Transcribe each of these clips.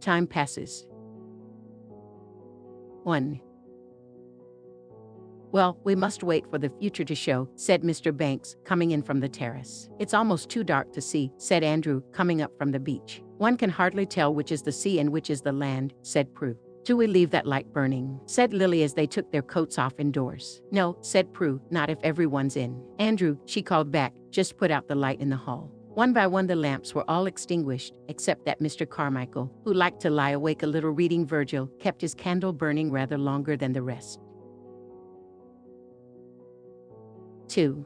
time passes. 1. "Well, we must wait for the future to show," said Mr. Banks, coming in from the terrace. "It's almost too dark to see," said Andrew, coming up from the beach. "One can hardly tell which is the sea and which is the land," said Prue. "Do we leave that light burning?" said Lily as they took their coats off indoors. "No," said Prue, "not if everyone's in." "Andrew," she called back, "just put out the light in the hall." One by one the lamps were all extinguished, except that Mr. Carmichael, who liked to lie awake a little reading Virgil, kept his candle burning rather longer than the rest. 2.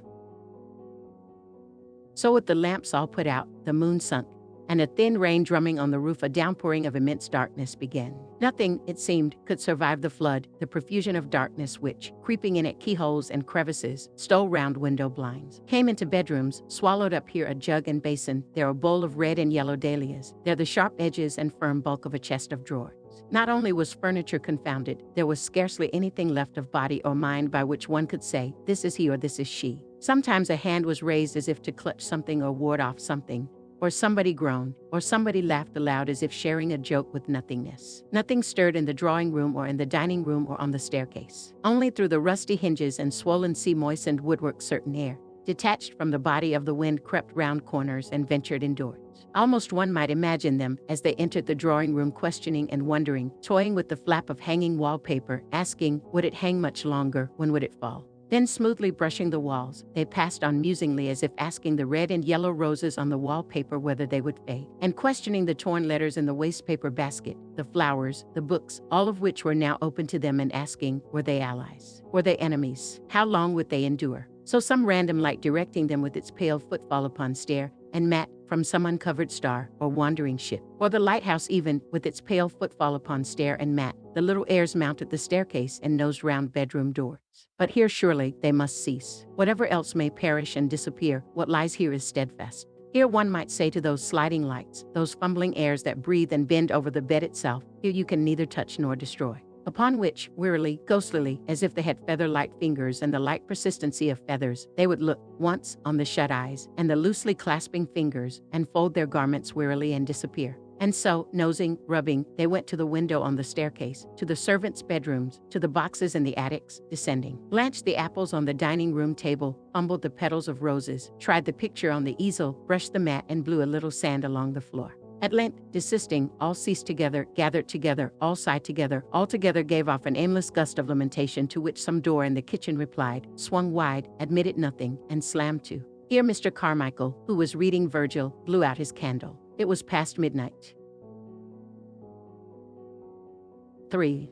So with the lamps all put out, the moon sunk, and a thin rain drumming on the roof, a downpouring of immense darkness began. Nothing, it seemed, could survive the flood, the profusion of darkness which, creeping in at keyholes and crevices, stole round window blinds, came into bedrooms, swallowed up here a jug and basin, there a bowl of red and yellow dahlias, there the sharp edges and firm bulk of a chest of drawers. Not only was furniture confounded, there was scarcely anything left of body or mind by which one could say, this is he or this is she. Sometimes a hand was raised as if to clutch something or ward off something, or somebody groaned, or somebody laughed aloud as if sharing a joke with nothingness. Nothing stirred in the drawing room or in the dining room or on the staircase. Only through the rusty hinges and swollen sea-moistened woodwork certain air, detached from the body of the wind, crept round corners and ventured indoors. Almost one might imagine them, as they entered the drawing room, questioning and wondering, toying with the flap of hanging wallpaper, asking, would it hang much longer, when would it fall? Then smoothly brushing the walls, they passed on musingly as if asking the red and yellow roses on the wallpaper whether they would fade, and questioning the torn letters in the wastepaper basket, the flowers, the books, all of which were now open to them, and asking, were they allies? Were they enemies? How long would they endure? So some random light directing them with its pale footfall upon stair and mat from some uncovered star or wandering ship, or the lighthouse even, with its pale footfall upon stair and mat, the little heirs mounted the staircase and nosed round bedroom doors. But here surely they must cease. Whatever else may perish and disappear, what lies here is steadfast. Here one might say to those sliding lights, those fumbling airs that breathe and bend over the bed itself, here you can neither touch nor destroy. Upon which, wearily, ghostlily, as if they had feather-like fingers and the light persistency of feathers, they would look, once, on the shut eyes, and the loosely clasping fingers, and fold their garments wearily and disappear. And so, nosing, rubbing, they went to the window on the staircase, to the servants' bedrooms, to the boxes in the attics, descending, blanched the apples on the dining room table, fumbled the petals of roses, tried the picture on the easel, brushed the mat, and blew a little sand along the floor. At length, desisting, all ceased together, gathered together, all sighed together, all together gave off an aimless gust of lamentation, to which some door in the kitchen replied, swung wide, admitted nothing, and slammed to. Here Mr. Carmichael, who was reading Virgil, blew out his candle. It was past midnight. 3.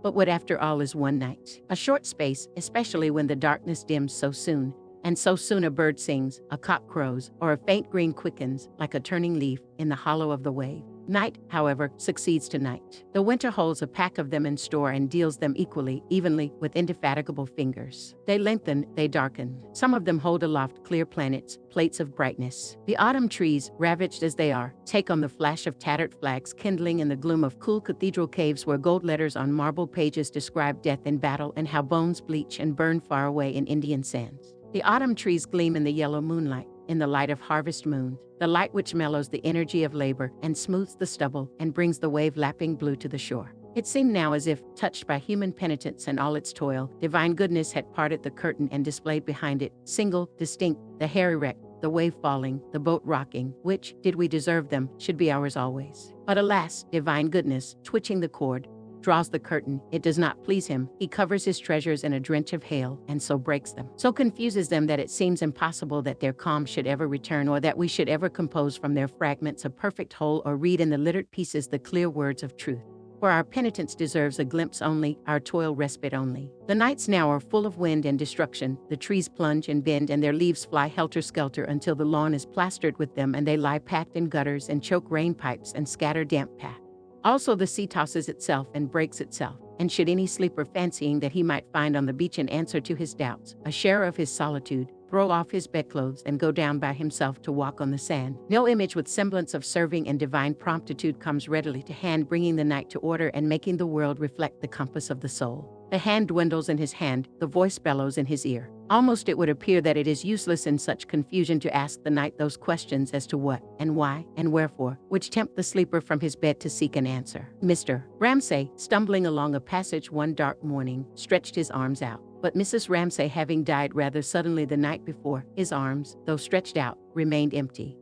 But what after all is one night? A short space, especially when the darkness dims so soon, and so soon a bird sings, a cock crows, or a faint green quickens, like a turning leaf, in the hollow of the wave. Night, however, succeeds to night. The winter holds a pack of them in store and deals them equally, evenly, with indefatigable fingers. They lengthen, they darken. Some of them hold aloft clear planets, plates of brightness. The autumn trees, ravaged as they are, take on the flash of tattered flags kindling in the gloom of cool cathedral caves, where gold letters on marble pages describe death in battle and how bones bleach and burn far away in Indian sands. The autumn trees gleam in the yellow moonlight, in the light of harvest moon, the light which mellows the energy of labor and smooths the stubble and brings the wave-lapping blue to the shore. It seemed now as if, touched by human penitence and all its toil, divine goodness had parted the curtain and displayed behind it, single, distinct, the hair erect, the wave falling, the boat rocking, which, did we deserve them, should be ours always. But alas, divine goodness, twitching the cord, draws the curtain, it does not please him, he covers his treasures in a drench of hail, and so breaks them. So confuses them that it seems impossible that their calm should ever return, or that we should ever compose from their fragments a perfect whole, or read in the littered pieces the clear words of truth. For our penitence deserves a glimpse only, our toil respite only. The nights now are full of wind and destruction, the trees plunge and bend, and their leaves fly helter-skelter until the lawn is plastered with them, and they lie packed in gutters and choke rain pipes and scatter damp path. Also the sea tosses itself and breaks itself, and should any sleeper, fancying that he might find on the beach an answer to his doubts, a share of his solitude, throw off his bedclothes and go down by himself to walk on the sand, no image with semblance of serving and divine promptitude comes readily to hand, bringing the night to order and making the world reflect the compass of the soul. The hand dwindles in his hand, the voice bellows in his ear. Almost it would appear that it is useless in such confusion to ask the night those questions as to what, and why, and wherefore, which tempt the sleeper from his bed to seek an answer. Mr. Ramsay, stumbling along a passage one dark morning, stretched his arms out. But Mrs. Ramsay, having died rather suddenly the night before, his arms, though stretched out, remained empty.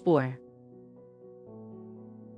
4.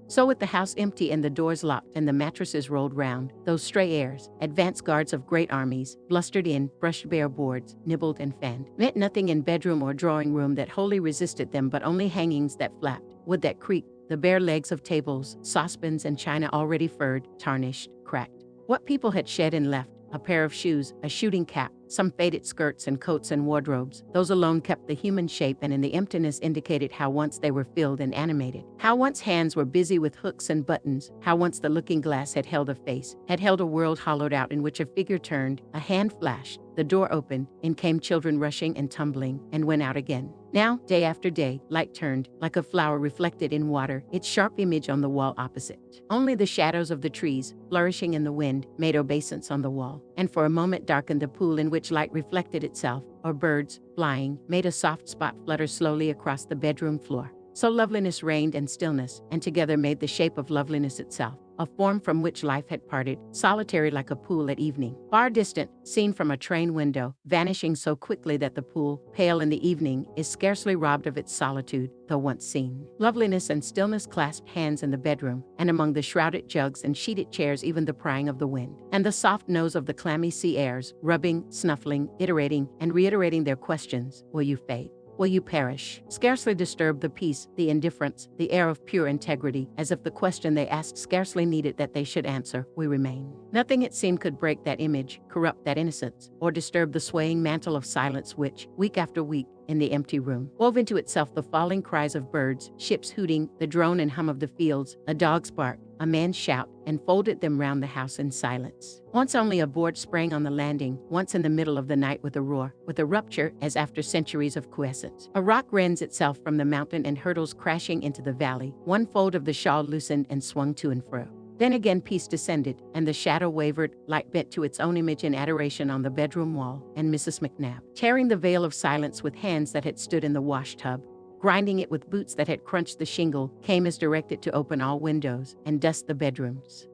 So with the house empty and the doors locked and the mattresses rolled round, those stray heirs, advance guards of great armies, blustered in, brushed bare boards, nibbled and fanned, met nothing in bedroom or drawing room that wholly resisted them but only hangings that flapped, wood that creaked, the bare legs of tables, saucepans and china already furred, tarnished, cracked. What people had shed and left, a pair of shoes, a shooting cap, some faded skirts and coats and wardrobes, those alone kept the human shape and in the emptiness indicated how once they were filled and animated, how once hands were busy with hooks and buttons, how once the looking glass had held a face, had held a world hollowed out in which a figure turned, a hand flashed, the door opened, in came children rushing and tumbling, and went out again. Now, day after day, light turned, like a flower reflected in water, its sharp image on the wall opposite. Only the shadows of the trees, flourishing in the wind, made obeisance on the wall, and for a moment darkened the pool in which light reflected itself, or birds, flying, made a soft spot flutter slowly across the bedroom floor. So loveliness reigned and stillness, and together made the shape of loveliness itself, a form from which life had parted, solitary like a pool at evening, far distant, seen from a train window, vanishing so quickly that the pool, pale in the evening, is scarcely robbed of its solitude, though once seen. Loveliness and stillness clasped hands in the bedroom, and among the shrouded jugs and sheeted chairs even the prying of the wind, and the soft nose of the clammy sea airs, rubbing, snuffling, iterating, and reiterating their questions, will you fade? Will you perish? Scarcely disturbed the peace, the indifference, the air of pure integrity, as if the question they asked scarcely needed that they should answer, we remain. Nothing it seemed could break that image, corrupt that innocence, or disturb the swaying mantle of silence which, week after week, in the empty room, wove into itself the falling cries of birds, ships hooting, the drone and hum of the fields, a dog's bark, a man's shout, and folded them round the house in silence. Once only a board sprang on the landing, once in the middle of the night with a roar, with a rupture as after centuries of quiescence. A rock rends itself from the mountain and hurtles crashing into the valley, one fold of the shawl loosened and swung to and fro. Then again peace descended, and the shadow wavered, light bent to its own image in adoration on the bedroom wall, and Mrs. McNabb, tearing the veil of silence with hands that had stood in the wash tub, grinding it with boots that had crunched the shingle, came as directed to open all windows and dust the bedrooms.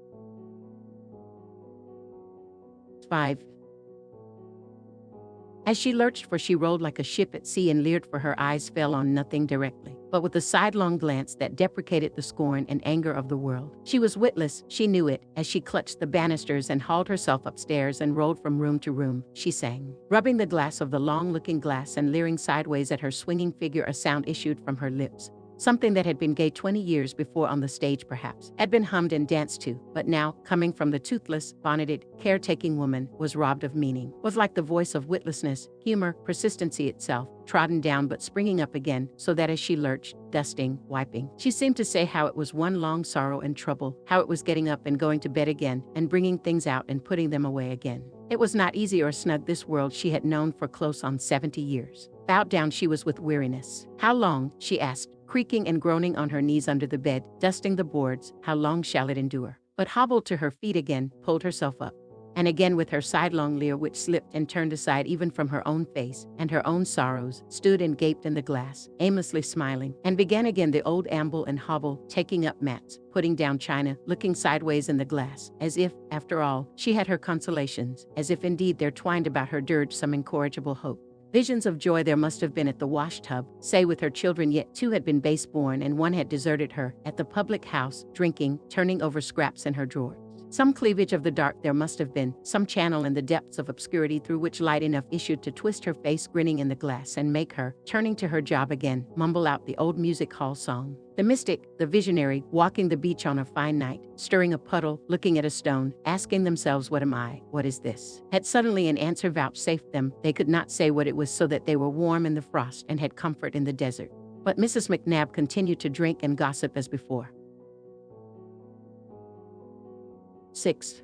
5. As she lurched, for she rolled like a ship at sea and leered, for her eyes fell on nothing directly, but with a sidelong glance that deprecated the scorn and anger of the world. She was witless, she knew it, as she clutched the banisters and hauled herself upstairs and rolled from room to room, she sang. Rubbing the glass of the long-looking glass and leering sideways at her swinging figure, a sound issued from her lips. Something that had been gay 20 years before on the stage perhaps, had been hummed and danced to, but now, coming from the toothless, bonneted, caretaking woman, was robbed of meaning, was like the voice of witlessness, humor, persistency itself, trodden down but springing up again, so that as she lurched, dusting, wiping, she seemed to say how it was one long sorrow and trouble, how it was getting up and going to bed again, and bringing things out and putting them away again. It was not easy or snug, this world she had known for close on 70 years. Bowed down she was with weariness. How long, she asked, creaking and groaning on her knees under the bed, dusting the boards, how long shall it endure? But hobbled to her feet again, pulled herself up, and again with her sidelong leer which slipped and turned aside even from her own face and her own sorrows, stood and gaped in the glass, aimlessly smiling, and began again the old amble and hobble, taking up mats, putting down china, looking sideways in the glass, as if, after all, she had her consolations, as if indeed there twined about her dirge some incorrigible hope. Visions of joy there must have been at the wash-tub, say with her children, yet two had been base-born and one had deserted her, at the public house, drinking, turning over scraps in her drawers. Some cleavage of the dark there must have been, some channel in the depths of obscurity through which light enough issued to twist her face grinning in the glass and make her, turning to her job again, mumble out the old music hall song. The mystic, the visionary, walking the beach on a fine night, stirring a puddle, looking at a stone, asking themselves, what am I, what is this? Had suddenly an answer vouchsafed them. They could not say what it was, so that they were warm in the frost and had comfort in the desert. But Mrs. McNabb continued to drink and gossip as before. 6.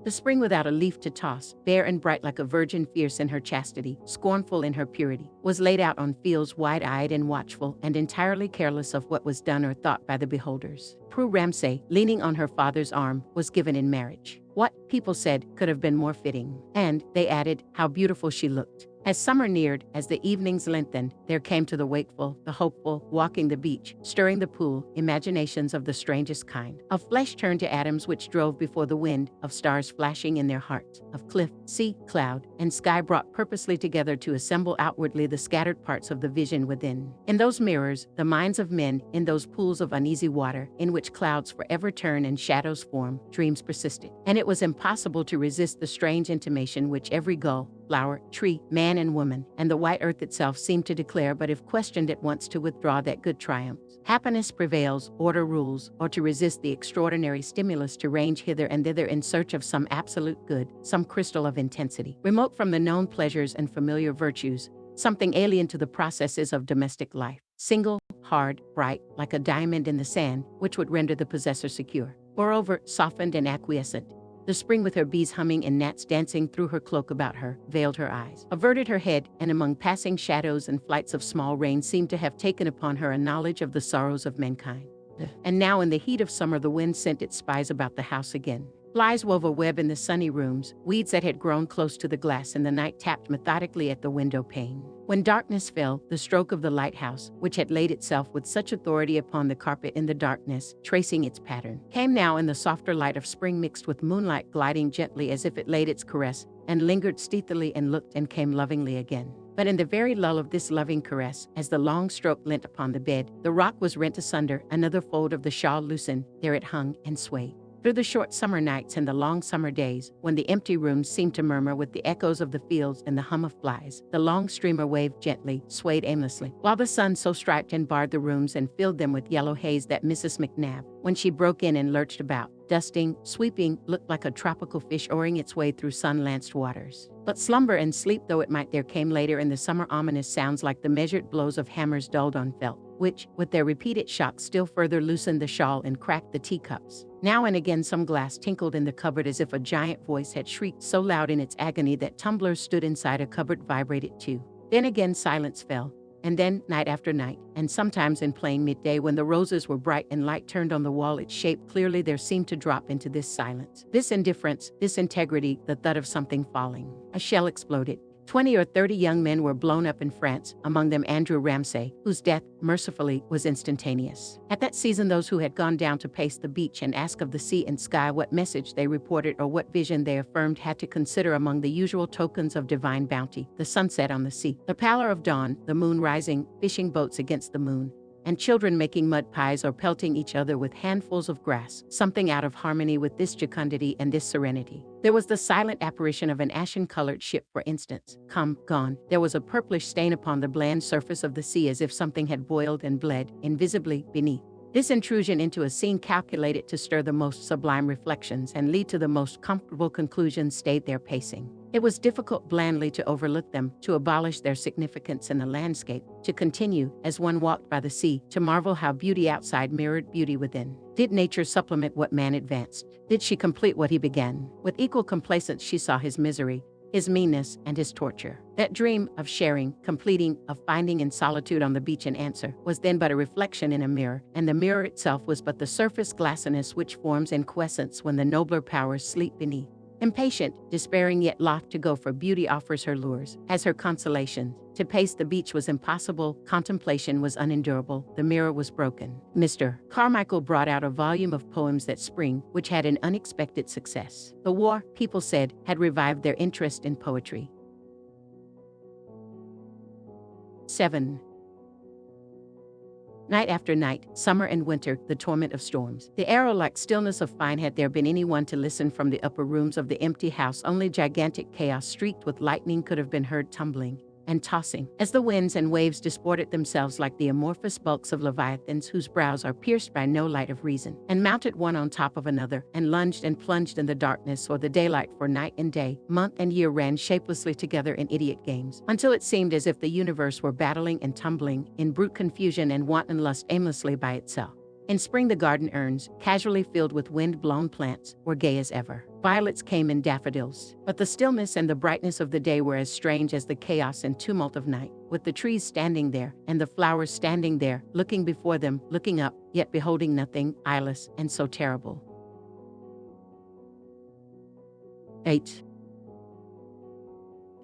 The spring without a leaf to toss, bare and bright like a virgin, fierce in her chastity, scornful in her purity, was laid out on fields wide-eyed and watchful, and entirely careless of what was done or thought by the beholders. Prue Ramsay, leaning on her father's arm, was given in marriage. What, people said, could have been more fitting? And, they added, how beautiful she looked. As summer neared, as the evenings lengthened, there came to the wakeful, the hopeful, walking the beach, stirring the pool, imaginations of the strangest kind. Of flesh turned to atoms which drove before the wind, of stars flashing in their hearts, of cliff, sea, cloud, and sky brought purposely together to assemble outwardly the scattered parts of the vision within. In those mirrors, the minds of men, in those pools of uneasy water, in which clouds forever turn and shadows form, dreams persisted. And it was impossible to resist the strange intimation which every gull, flower, tree, man and woman, and the white earth itself seemed to declare, but if questioned at once to withdraw, that good triumphs. Happiness prevails, order rules, or to resist the extraordinary stimulus to range hither and thither in search of some absolute good, some crystal of intensity, remote from the known pleasures and familiar virtues, something alien to the processes of domestic life, single, hard, bright, like a diamond in the sand, which would render the possessor secure. Moreover, softened and acquiescent, the spring with her bees humming and gnats dancing through her cloak about her, veiled her eyes, averted her head, and among passing shadows and flights of small rain seemed to have taken upon her a knowledge of the sorrows of mankind. And now in the heat of summer the wind sent its spies about the house again. Flies wove a web in the sunny rooms, weeds that had grown close to the glass in the night tapped methodically at the window pane. When darkness fell, the stroke of the lighthouse, which had laid itself with such authority upon the carpet in the darkness, tracing its pattern, came now in the softer light of spring mixed with moonlight, gliding gently as if it laid its caress, and lingered stealthily and looked and came lovingly again. But in the very lull of this loving caress, as the long stroke leant upon the bed, the rock was rent asunder, another fold of the shawl loosened, there it hung and swayed. Through the short summer nights and the long summer days, when the empty rooms seemed to murmur with the echoes of the fields and the hum of flies, the long streamer waved gently, swayed aimlessly, while the sun so striped and barred the rooms and filled them with yellow haze that Mrs. McNabb, when she broke in and lurched about, dusting, sweeping, looked like a tropical fish oaring its way through sun-lanced waters. But slumber and sleep though it might, there came later in the summer ominous sounds like the measured blows of hammers dulled on felt, which, with their repeated shocks, still further loosened the shawl and cracked the teacups. Now and again some glass tinkled in the cupboard as if a giant voice had shrieked so loud in its agony that tumblers stood inside a cupboard vibrated too. Then again silence fell, and then, night after night, and sometimes in plain midday when the roses were bright and light turned on the wall its shape clearly, there seemed to drop into this silence, this indifference, this integrity, the thud of something falling. A shell exploded. 20 or 30 young men were blown up in France, among them Andrew Ramsay, whose death, mercifully, was instantaneous. At that season those who had gone down to pace the beach and ask of the sea and sky what message they reported or what vision they affirmed had to consider among the usual tokens of divine bounty, the sunset on the sea, the pallor of dawn, the moon rising, fishing boats against the moon, and children making mud pies or pelting each other with handfuls of grass, something out of harmony with this jocundity and this serenity. There was the silent apparition of an ashen-colored ship, for instance, come, gone. There was a purplish stain upon the bland surface of the sea as if something had boiled and bled, invisibly, beneath. This intrusion into a scene calculated to stir the most sublime reflections and lead to the most comfortable conclusions stayed their pacing. It was difficult blandly to overlook them, to abolish their significance in the landscape, to continue, as one walked by the sea, to marvel how beauty outside mirrored beauty within. Did nature supplement what man advanced? Did she complete what he began? With equal complacence she saw his misery, his meanness, and his torture. That dream of sharing, completing, of finding in solitude on the beach an answer, was then but a reflection in a mirror, and the mirror itself was but the surface glassiness which forms in quiescence when the nobler powers sleep beneath. Impatient, despairing yet loth to go, for beauty offers her lures, has her consolations. To pace the beach was impossible, contemplation was unendurable, the mirror was broken. Mr. Carmichael brought out a volume of poems that spring, which had an unexpected success. The war, people said, had revived their interest in poetry. 7. Night after night, summer and winter, the torment of storms. The arrow-like stillness of fine, had there been anyone to listen from the upper rooms of the empty house, only gigantic chaos streaked with lightning could have been heard tumbling and tossing, as the winds and waves disported themselves like the amorphous bulks of leviathans whose brows are pierced by no light of reason, and mounted one on top of another, and lunged and plunged in the darkness or the daylight, for night and day, month and year ran shapelessly together in idiot games, until it seemed as if the universe were battling and tumbling, in brute confusion and wanton lust, aimlessly by itself. In spring the garden urns, casually filled with wind-blown plants, were gay as ever. Violets came in daffodils, but the stillness and the brightness of the day were as strange as the chaos and tumult of night, with the trees standing there and the flowers standing there, looking before them, looking up, yet beholding nothing, eyeless and so terrible. 8.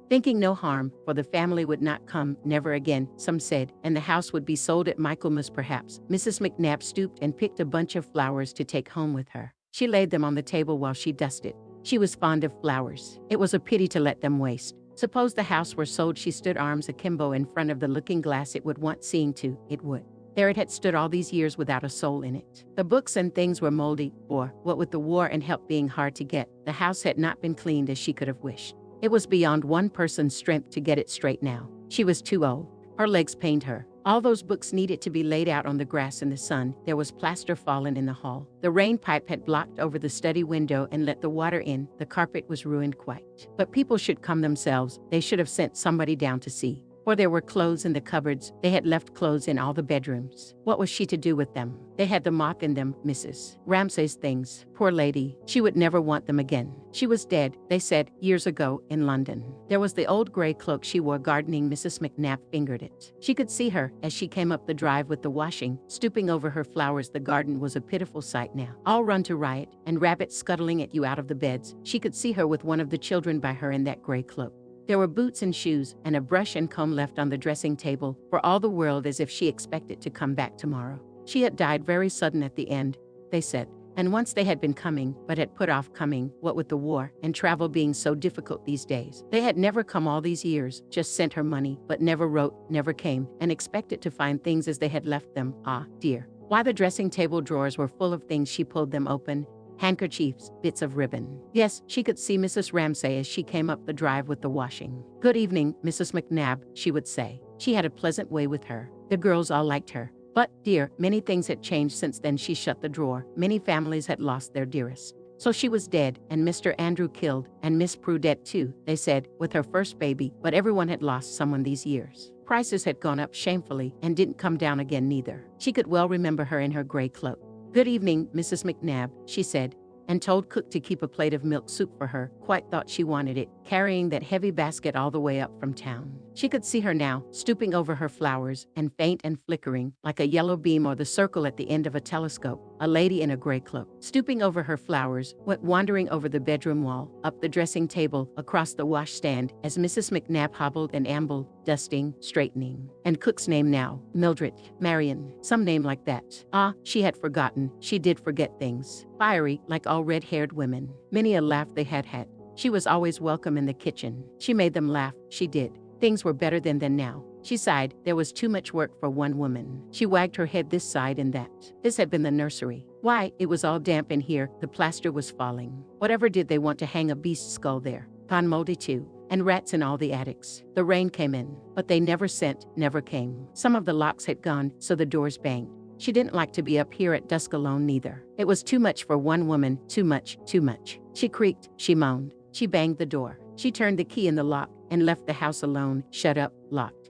Thinking no harm, for the family would not come, never again, some said, and the house would be sold at Michaelmas perhaps. Mrs. McNabb stooped and picked a bunch of flowers to take home with her. She laid them on the table while she dusted. She was fond of flowers. It was a pity to let them waste. Suppose the house were sold, she stood arms akimbo in front of the looking glass. It would want seeing to, it would. There it had stood all these years without a soul in it. The books and things were moldy, for, what with the war and help being hard to get, the house had not been cleaned as she could have wished. It was beyond one person's strength to get it straight now. She was too old. Her legs pained her. All those books needed to be laid out on the grass in the sun. There was plaster fallen in the hall. The rain pipe had blocked over the study window and let the water in. The carpet was ruined quite. But people should come themselves. They should have sent somebody down to see. For there were clothes in the cupboards. They had left clothes in all the bedrooms. What was she to do with them? They had the moth in them, Mrs. Ramsay's things. Poor lady. She would never want them again. She was dead, they said, years ago, in London. There was the old gray cloak she wore gardening. Mrs. McNabb fingered it. She could see her as she came up the drive with the washing, stooping over her flowers. The garden was a pitiful sight now. All run to riot, and rabbits scuttling at you out of the beds. She could see her with one of the children by her in that gray cloak. There were boots and shoes, and a brush and comb left on the dressing table, for all the world as if she expected to come back tomorrow. She had died very sudden at the end, they said, and once they had been coming, but had put off coming, what with the war, and travel being so difficult these days. They had never come all these years, just sent her money, but never wrote, never came, and expected to find things as they had left them. Ah, dear. Why the dressing table drawers were full of things. She pulled them open. Handkerchiefs, bits of ribbon. Yes, she could see Mrs. Ramsay as she came up the drive with the washing. Good evening, Mrs. McNabb, she would say. She had a pleasant way with her. The girls all liked her. But, dear, many things had changed since then. She shut the drawer. Many families had lost their dearest. So she was dead, and Mr. Andrew killed, and Miss Prudette too, they said, with her first baby, but everyone had lost someone these years. Prices had gone up shamefully, and didn't come down again neither. She could well remember her in her gray cloak. Good evening, Mrs. McNabb, she said, and told cook to keep a plate of milk soup for her. Quite thought she wanted it, carrying that heavy basket all the way up from town. She could see her now, stooping over her flowers, and faint and flickering, like a yellow beam or the circle at the end of a telescope, a lady in a gray cloak. Stooping over her flowers, went wandering over the bedroom wall, up the dressing table, across the washstand, as Mrs. McNabb hobbled and ambled, dusting, straightening. And cook's name now, Mildred, Marion, some name like that. Ah, she had forgotten. She did forget things. Fiery, like all red-haired women. Many a laugh they had had. She was always welcome in the kitchen. She made them laugh, she did. Things were better then than now. She sighed. There was too much work for one woman. She wagged her head this side and that. This had been the nursery. Why, it was all damp in here. The plaster was falling. Whatever did they want to hang a beast's skull there? Gone moldy too. And rats in all the attics. The rain came in, but they never sent, never came. Some of the locks had gone, so the doors banged. She didn't like to be up here at dusk alone neither. It was too much for one woman, too much, too much. She creaked, she moaned. She banged the door. She turned the key in the lock and left the house alone, shut up, locked.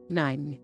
9.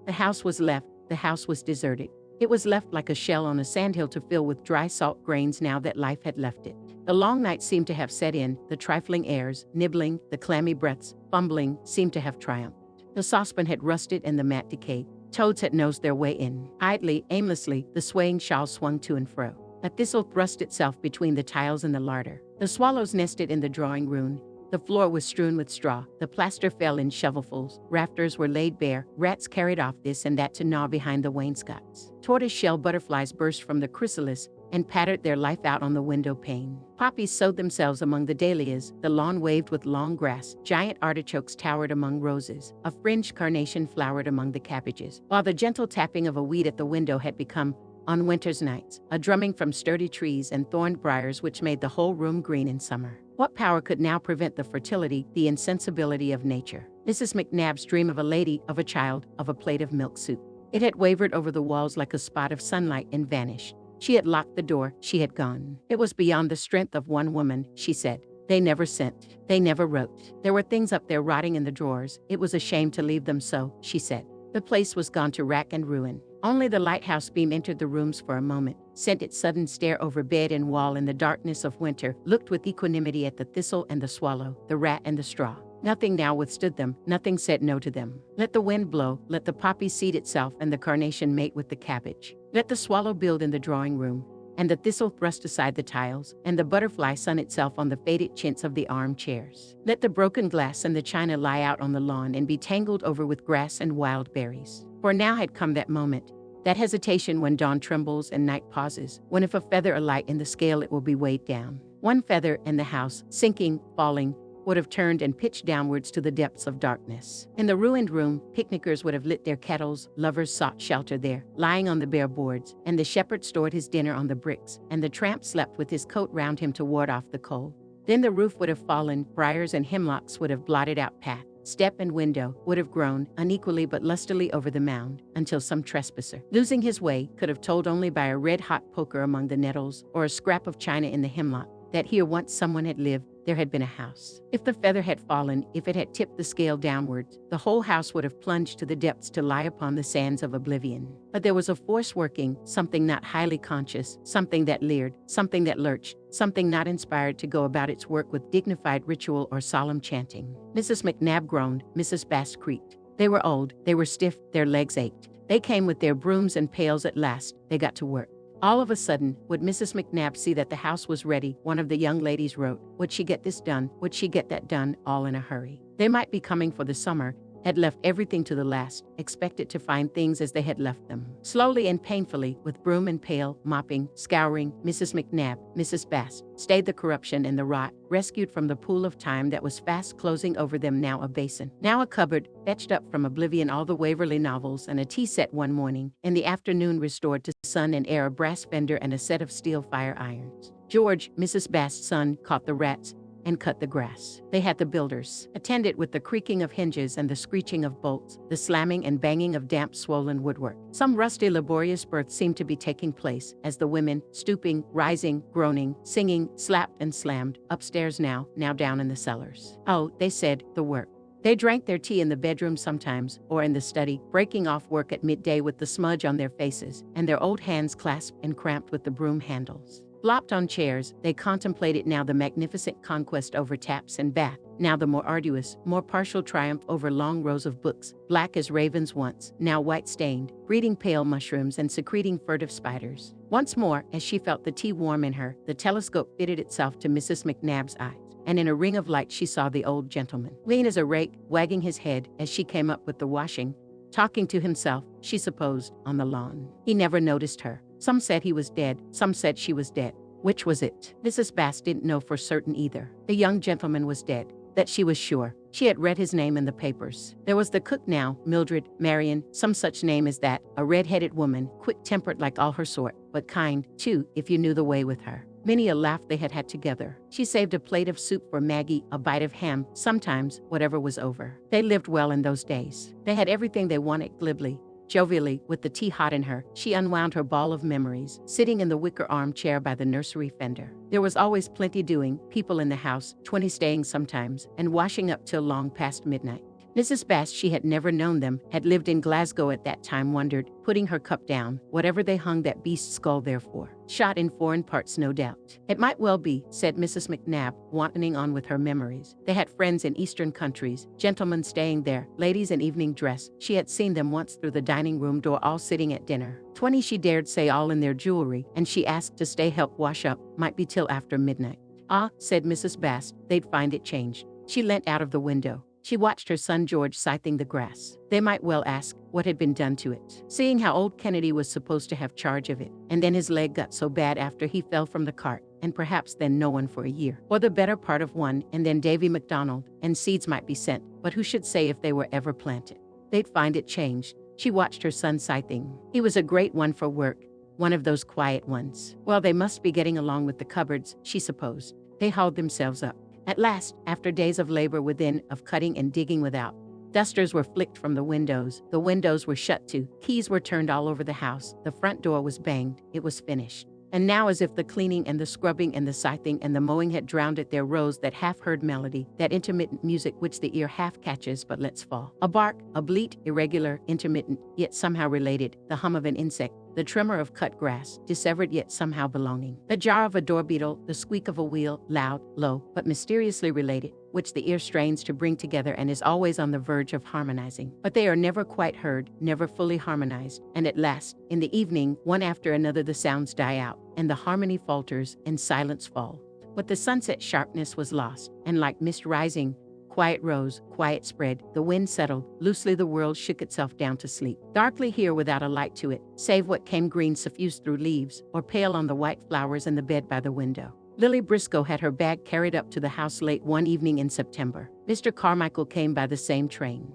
The house was left. The house was deserted. It was left like a shell on a sandhill to fill with dry salt grains now that life had left it. The long night seemed to have set in. The trifling airs, nibbling, the clammy breaths, fumbling, seemed to have triumphed. The saucepan had rusted and the mat decayed. Toads had nosed their way in. Idly, aimlessly, the swaying shawl swung to and fro. A thistle thrust itself between the tiles and the larder. The swallows nested in the drawing room. The floor was strewn with straw. The plaster fell in shovelfuls. Rafters were laid bare. Rats carried off this and that to gnaw behind the wainscots. Tortoise-shell butterflies burst from the chrysalis and pattered their life out on the window pane. Poppies sowed themselves among the dahlias. The lawn waved with long grass. Giant artichokes towered among roses. A fringed carnation flowered among the cabbages, while the gentle tapping of a weed at the window had become, on winter's nights, a drumming from sturdy trees and thorned briars which made the whole room green in summer. What power could now prevent the fertility, the insensibility of nature? Mrs. McNabb's dream of a lady, of a child, of a plate of milk soup. It had wavered over the walls like a spot of sunlight and vanished. She had locked the door. She had gone. It was beyond the strength of one woman, she said. They never sent. They never wrote. There were things up there rotting in the drawers. It was a shame to leave them so, she said. The place was gone to rack and ruin. Only the lighthouse beam entered the rooms for a moment, sent its sudden stare over bed and wall in the darkness of winter, looked with equanimity at the thistle and the swallow, the rat and the straw. Nothing now withstood them, nothing said no to them. Let the wind blow, let the poppy seed itself and the carnation mate with the cabbage. Let the swallow build in the drawing room, and the thistle thrust aside the tiles, and the butterfly sun itself on the faded chintz of the armchairs. Let the broken glass and the china lie out on the lawn and be tangled over with grass and wild berries. For now had come that moment, that hesitation when dawn trembles and night pauses, when if a feather alight in the scale it will be weighed down. One feather and the house, sinking, falling, would have turned and pitched downwards to the depths of darkness. In the ruined room, picnickers would have lit their kettles, lovers sought shelter there, lying on the bare boards, and the shepherd stored his dinner on the bricks, and the tramp slept with his coat round him to ward off the cold. Then the roof would have fallen, briars and hemlocks would have blotted out path, step and window would have grown, unequally but lustily over the mound, until some trespasser, losing his way, could have told only by a red-hot poker among the nettles, or a scrap of china in the hemlock, that here once someone had lived, there had been a house. If the feather had fallen, if it had tipped the scale downwards, the whole house would have plunged to the depths to lie upon the sands of oblivion. But there was a force working, something not highly conscious, something that leered, something that lurched, something not inspired to go about its work with dignified ritual or solemn chanting. Mrs. McNabb groaned, Mrs. Bast creaked. They were old, they were stiff, their legs ached. They came with their brooms and pails at last, they got to work. All of a sudden, would Mrs. McNabb see that the house was ready? One of the young ladies wrote. Would she get this done? Would she get that done, all in a hurry? They might be coming for the summer, had left everything to the last, expected to find things as they had left them. Slowly and painfully, with broom and pail, mopping, scouring, Mrs. McNabb, Mrs. Bast, stayed the corruption and the rot, rescued from the pool of time that was fast closing over them, now a basin, now a cupboard, fetched up from oblivion all the Waverley novels and a tea set one morning, in the afternoon restored to sun and air a brass fender and a set of steel fire irons. George, Mrs. Bast's son, caught the rats, and cut the grass. They had the builders, attended with the creaking of hinges and the screeching of bolts, the slamming and banging of damp, swollen woodwork. Some rusty, laborious birth seemed to be taking place, as the women, stooping, rising, groaning, singing, slapped and slammed, upstairs now down in the cellars. Oh, they said, the work. They drank their tea in the bedroom sometimes, or in the study, breaking off work at midday with the smudge on their faces, and their old hands clasped and cramped with the broom handles. Flopped on chairs, they contemplated now the magnificent conquest over taps and bath, now the more arduous, more partial triumph over long rows of books, black as ravens once, now white-stained, breeding pale mushrooms and secreting furtive spiders. Once more, as she felt the tea warm in her, the telescope fitted itself to Mrs. McNabb's eyes, and in a ring of light she saw the old gentleman, lean as a rake, wagging his head as she came up with the washing, talking to himself, she supposed, on the lawn. He never noticed her. Some said he was dead, some said she was dead. Which was it? Mrs. Bast didn't know for certain either. The young gentleman was dead. That she was sure. She had read his name in the papers. There was the cook now, Mildred, Marion, some such name as that, a red-headed woman, quick-tempered like all her sort, but kind, too, if you knew the way with her. Many a laugh they had had together. She saved a plate of soup for Maggie, a bite of ham, sometimes, whatever was over. They lived well in those days. They had everything they wanted glibly, jovially, with the tea hot in her. She unwound her ball of memories, sitting in the wicker armchair by the nursery fender. There was always plenty doing, people in the house, 20 staying sometimes, and washing up till long past midnight. Mrs. Bast, she had never known them, had lived in Glasgow at that time, wondered, putting her cup down, whatever they hung that beast's skull there for. Shot in foreign parts, no doubt. It might well be, said Mrs. McNabb, wantoning on with her memories. They had friends in eastern countries, gentlemen staying there, ladies in evening dress. She had seen them once through the dining room door, all sitting at dinner. 20, she dared say, all in their jewelry, and she asked to stay help wash up, might be till after midnight. Ah, said Mrs. Bast, they'd find it changed. She leant out of the window. She watched her son George scything the grass. They might well ask what had been done to it, seeing how old Kennedy was supposed to have charge of it, and then his leg got so bad after he fell from the cart, and perhaps then no one for a year, or the better part of one, and then Davy MacDonald, and seeds might be sent, but who should say if they were ever planted? They'd find it changed. She watched her son scything. He was a great one for work, one of those quiet ones. Well, they must be getting along with the cupboards, she supposed. They hauled themselves up. At last, after days of labor within, of cutting and digging without, dusters were flicked from the windows were shut to, keys were turned all over the house, the front door was banged, it was finished. And now, as if the cleaning and the scrubbing and the scything and the mowing had drowned it, there rose that half-heard melody, that intermittent music which the ear half catches but lets fall. A bark, a bleat, irregular, intermittent, yet somehow related, the hum of an insect, the tremor of cut grass, dissevered yet somehow belonging. The jar of a door beetle, the squeak of a wheel, loud, low, but mysteriously related, which the ear strains to bring together and is always on the verge of harmonizing. But they are never quite heard, never fully harmonized, and at last, in the evening, one after another the sounds die out, and the harmony falters, and silence falls. But the sunset sharpness was lost, and like mist rising, quiet rose, quiet spread, the wind settled, loosely the world shook itself down to sleep. Darkly here without a light to it, save what came green suffused through leaves, or pale on the white flowers in the bed by the window. Lily Briscoe had her bag carried up to the house late one evening in September. Mr. Carmichael came by the same train.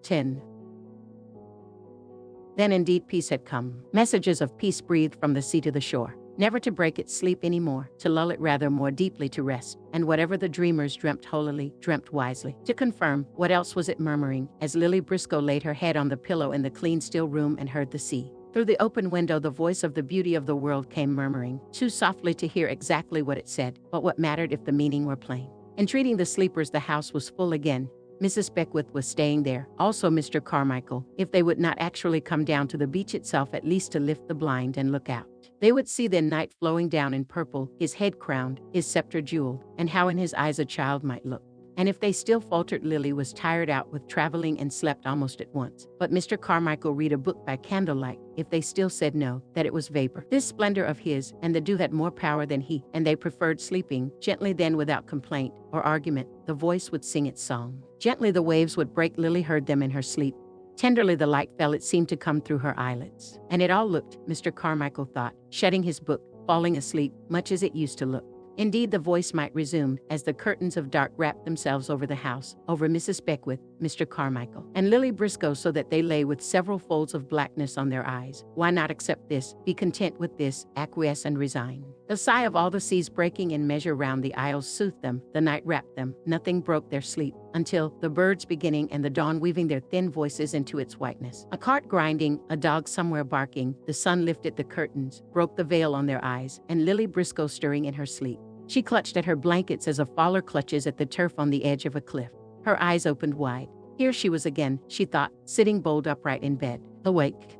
10. Then indeed peace had come. Messages of peace breathed from the sea to the shore. Never to break its sleep any more, to lull it rather more deeply to rest, and whatever the dreamers dreamt holily, dreamt wisely. To confirm, what else was it murmuring, as Lily Briscoe laid her head on the pillow in the clean still room and heard the sea? Through the open window the voice of the beauty of the world came murmuring, too softly to hear exactly what it said, but what mattered if the meaning were plain. Entreating the sleepers, the house was full again. Mrs. Beckwith was staying there, also Mr. Carmichael, if they would not actually come down to the beach itself, at least to lift the blind and look out. They would see then night flowing down in purple, his head crowned, his scepter jeweled, and how in his eyes a child might look. And if they still faltered, Lily was tired out with traveling and slept almost at once. But Mr. Carmichael read a book by candlelight. If they still said no, that it was vapor. This splendor of his and the dew had more power than he, and they preferred sleeping. Gently then, without complaint or argument, the voice would sing its song. Gently the waves would break. Lily heard them in her sleep. Tenderly the light fell, it seemed to come through her eyelids. And it all looked, Mr. Carmichael thought, shutting his book, falling asleep, much as it used to look. Indeed, the voice might resume, as the curtains of dark wrapped themselves over the house, over Mrs. Beckwith, Mr. Carmichael, and Lily Briscoe, so that they lay with several folds of blackness on their eyes. Why not accept this, be content with this, acquiesce and resign? The sigh of all the seas breaking in measure round the isles soothed them, the night wrapped them, nothing broke their sleep, until, the birds beginning and the dawn weaving their thin voices into its whiteness. A cart grinding, a dog somewhere barking, the sun lifted the curtains, broke the veil on their eyes, and Lily Briscoe stirring in her sleep. She clutched at her blankets as a faller clutches at the turf on the edge of a cliff. Her eyes opened wide. Here she was again, she thought, sitting bolt upright in bed, awake.